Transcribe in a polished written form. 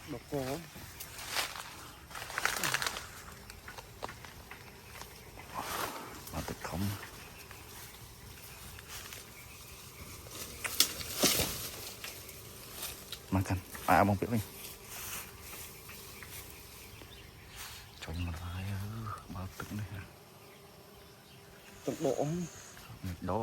độc cổ mà thật không makan bông biết mình cho một vài baoទឹកnày tốc độ đó